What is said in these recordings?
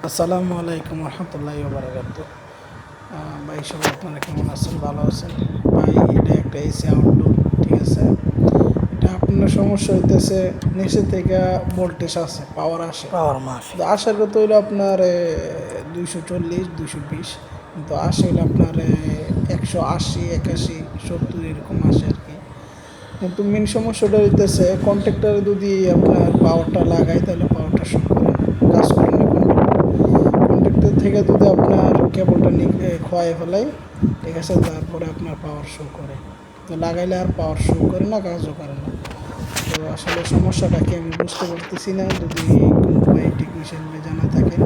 আসসালামু আলাইকুম রহমতুল্লাহি ওয়া বারাকাতুহু। ভাই সবাই আপনারা কেমন আছেন? ভালো আছেন? ভাই এটা একটা এসি আউটডোর, ঠিক আছে। এটা আপনার সমস্যা হইতেছে নিচে থেকে ভোল্টেজ আসে, পাওয়ার আসে, পাওয়ার মাফি তো আসার কথা হইলো আপনার 240 220, কিন্তু আসে হইলো আপনার 180 81 70 এরকম আসে আর কি। কিন্তু মেন সমস্যাটা হইতেছে কন্ট্যাক্টরে যদি আপনার পাওয়ারটা লাগাই তাহলে পাওয়ারটা শো করে না, কাজ করে না। কন্ট্যাক্টর থেকে যদি আপনার কেবলটা খোয়াই ফেলাই, ঠিক আছে, তারপরে আপনার পাওয়ার শো করে, তো লাগাইলে আর পাওয়ার শো করে না, কাজও করে না। তো আসলে সমস্যাটা কি আমি বুঝতে পারতেছি না। যদি কোনো ভাই টেকনিশিয়ান ভাই জানা থাকেন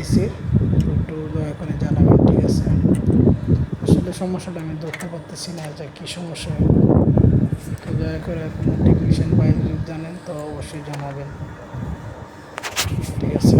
এসির, তো একটু দয়া করে জানাবেন, ঠিক আছে। আসলে সমস্যাটা আমি ধরতে পারতেছি না যে কী সমস্যা, তো দয়া করে কোনো টেকনিশিয়ান ভাই যদি জানেন তো অবশ্যই জানাবেন, ঠিক আছে।